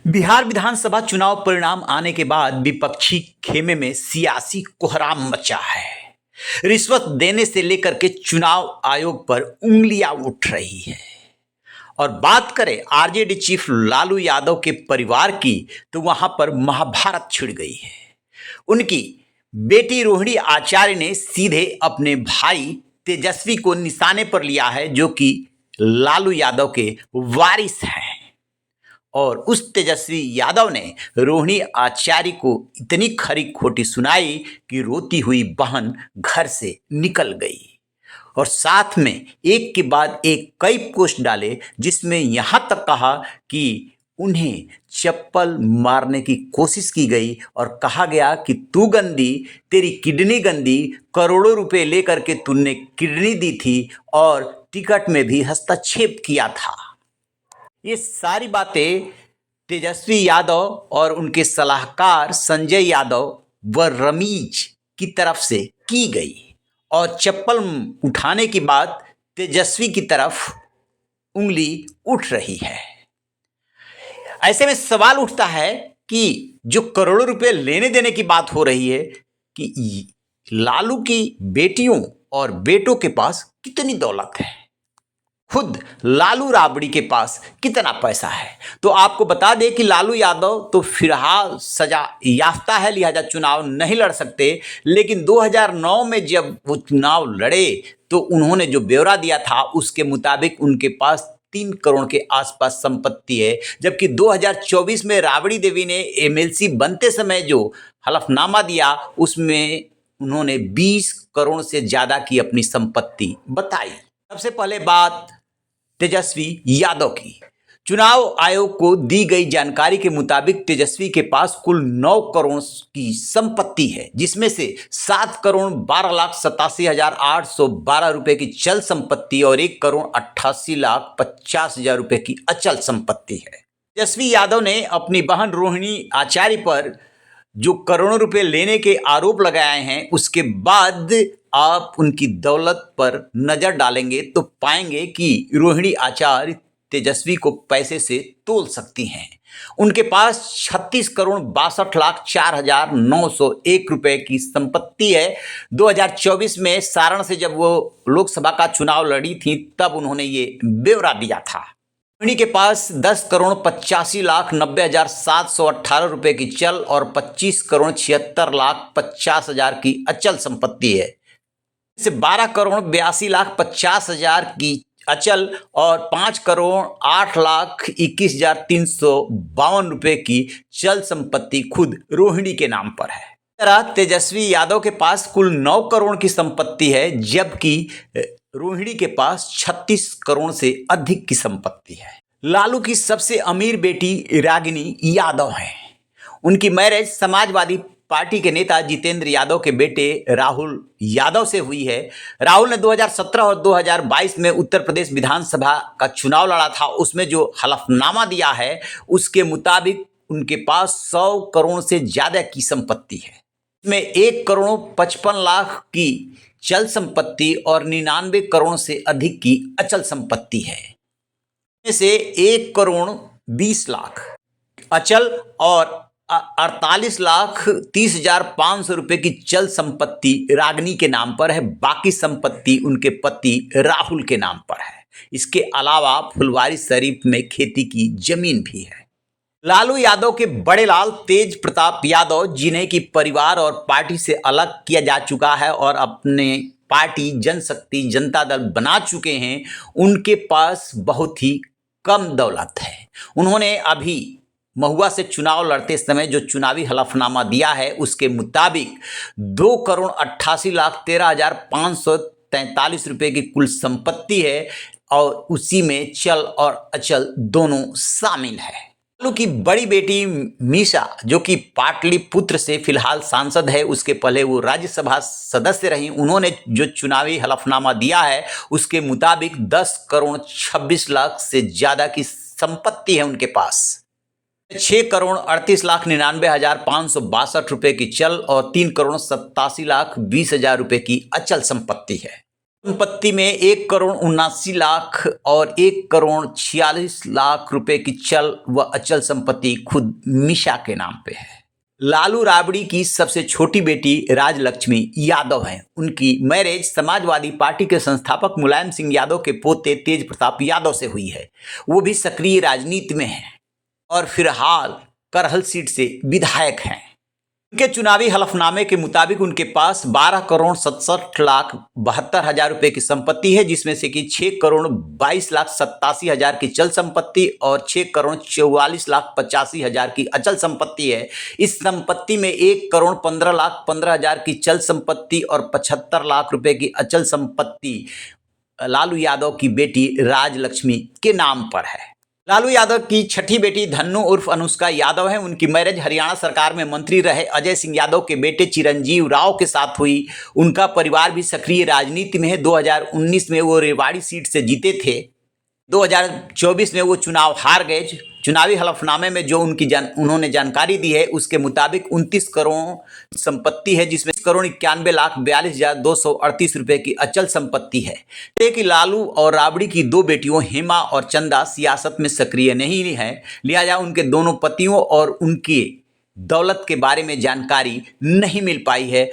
बिहार विधानसभा चुनाव परिणाम आने के बाद विपक्षी खेमे में सियासी कोहराम मचा है। रिश्वत देने से लेकर के चुनाव आयोग पर उंगलियां उठ रही है। और बात करें आरजेडी चीफ लालू यादव के परिवार की तो वहां पर महाभारत छिड़ गई है। उनकी बेटी रोहिणी आचार्य ने सीधे अपने भाई तेजस्वी को निशाने पर लिया है, जो कि लालू यादव के वारिस हैं। और उस तेजस्वी यादव ने रोहिणी आचार्य को इतनी खरी खोटी सुनाई कि रोती हुई बहन घर से निकल गई। और साथ में एक के बाद एक कई पोस्ट डाले, जिसमें यहां तक कहा कि उन्हें चप्पल मारने की कोशिश की गई और कहा गया कि तू गंदी, तेरी किडनी गंदी, करोड़ों रुपए लेकर के तूने किडनी दी थी और टिकट में भी हस्तक्षेप किया था। ये सारी बातें तेजस्वी यादव और उनके सलाहकार संजय यादव व रमीज की तरफ से की गई। और चप्पल उठाने की बात तेजस्वी की तरफ उंगली उठ रही है। ऐसे में सवाल उठता है कि जो करोड़ों रुपए लेने देने की बात हो रही है कि लालू की बेटियों और बेटों के पास कितनी दौलत है, खुद लालू राबड़ी के पास कितना पैसा है। तो आपको बता दें कि लालू यादव तो फिलहाल सजा याफ्ता है, लिहाजा चुनाव नहीं लड़ सकते। लेकिन 2009 में जब वो चुनाव लड़े तो उन्होंने जो ब्यौरा दिया था उसके मुताबिक उनके पास 3 करोड़ के आसपास संपत्ति है। जबकि 2024 में राबड़ी देवी ने एमएलसी बनते समय जो हलफनामा दिया उसमें उन्होंने 20 करोड़ से ज़्यादा की अपनी संपत्ति बताई। सबसे पहले बात तेजस्वी यादव की। चुनाव आयोग को दी गई जानकारी के मुताबिक तेजस्वी के पास कुल 9 करोड़ की संपत्ति है, जिसमें से 7 करोड़ 12,87,812 रुपए की चल संपत्ति और 1 करोड़ 88,50,000 रुपए की अचल संपत्ति है। तेजस्वी यादव ने अपनी बहन रोहिणी आचार्य पर जो करोड़ों रुपए लेने के आरोप लगाए हैं, उसके बाद आप उनकी दौलत पर नजर डालेंगे तो पाएंगे कि रोहिणी आचार्य तेजस्वी को पैसे से तोल सकती हैं। उनके पास 36 करोड़ 62,04,901 रुपए की संपत्ति है। 2024 में सारण से जब वो लोकसभा का चुनाव लड़ी थी तब उन्होंने ये ब्यौरा दिया था। रोहिणी के पास 10 करोड़ 85,90,718 रुपए की चल और 25 करोड़ 76,50,000 की अचल संपत्ति है। से 12 करोड़ 82,50,000 की अचल और 5 करोड़ 8,21,352 रुपए की चल संपत्ति खुद रोहिणी के नाम पर है। इस तरह तेजस्वी यादव के पास कुल 9 करोड़ की संपत्ति है, जबकि रोहिणी के पास 36 करोड़ से अधिक की संपत्ति है। लालू की सबसे अमीर बेटी रागिनी यादव है। उनकी मैरिज समाजवादी पार्टी के नेता जितेंद्र यादव के बेटे राहुल यादव से हुई है। राहुल ने 2017 और 2022 में उत्तर प्रदेश विधानसभा का चुनाव लड़ा था। उसमें जो हलफनामा दिया है उसके मुताबिक उनके पास 100 करोड़ से ज़्यादा की संपत्ति है। इसमें 1 करोड़ 55 लाख की चल संपत्ति और 99 करोड़ से अधिक की अचल संपत्ति है। इसमें से 1 करोड़ 20 लाख अचल और 48,30,500 रुपए की चल संपत्ति रागिनी के नाम पर है। बाकी संपत्ति उनके पति राहुल के नाम पर है। इसके अलावा फुलवारी शरीफ में खेती की जमीन भी है। लालू यादव के बड़े लाल तेज प्रताप यादव, जिन्हें की परिवार और पार्टी से अलग किया जा चुका है और अपने पार्टी जनशक्ति जनता दल बना चुके हैं, उनके पास बहुत ही कम दौलत है। उन्होंने अभी महुआ से चुनाव लड़ते समय जो चुनावी हलफनामा दिया है उसके मुताबिक 2 करोड़ 88,13,543 रुपए की कुल संपत्ति है और उसी में चल और अचल दोनों शामिल है। लालू की बड़ी बेटी मीशा, जो कि पाटलिपुत्र से फिलहाल सांसद है, उसके पहले वो राज्यसभा सदस्य रही, उन्होंने जो चुनावी हलफनामा दिया है उसके मुताबिक 10 करोड़ 26 लाख से ज़्यादा की संपत्ति है उनके पास। 6 करोड़ 38,99,562 रुपए की चल और 3 करोड़ 87,20,000 रुपए की अचल संपत्ति है। संपत्ति में 1,79,00,000 और 1,46,00,000 रुपए की चल व अचल संपत्ति खुद मिशा के नाम पे है। लालू राबड़ी की सबसे छोटी बेटी राजलक्ष्मी यादव हैं। उनकी मैरिज समाजवादी पार्टी के संस्थापक मुलायम सिंह यादव के पोते तेज प्रताप यादव से हुई है। वो भी सक्रिय राजनीति में हैं और फिलहाल करहल सीट से विधायक हैं। उनके चुनावी हलफनामे के मुताबिक उनके पास 12,67,72,000 रुपए की संपत्ति है, जिसमें से कि 6,22,87,000 की चल संपत्ति और 6,44,85,000 की अचल संपत्ति है। इस संपत्ति में 1,15,15,000 की चल संपत्ति और 75 लाख रुपए की अचल संपत्ति लालू यादव की बेटी राजलक्ष्मी के नाम पर है। लालू यादव की छठी बेटी धन्नू उर्फ अनुष्का यादव है। उनकी मैरिज हरियाणा सरकार में मंत्री रहे अजय सिंह यादव के बेटे चिरंजीव राव के साथ हुई। उनका परिवार भी सक्रिय राजनीति में है। 2019 में वो रेवाड़ी सीट से जीते थे। 2024 में वो चुनाव हार गए। चुनावी हलफनामे में जो उन्होंने जानकारी दी है उसके मुताबिक 29 करोड़ संपत्ति है, जिसमें 1,91,42,238 रुपए की अचल संपत्ति है। कि लालू और राबड़ी की दो बेटियों हेमा और चंदा सियासत में सक्रिय नहीं है, लिहाजा उनके दोनों पतियों और उनकी दौलत के बारे में जानकारी नहीं मिल पाई है।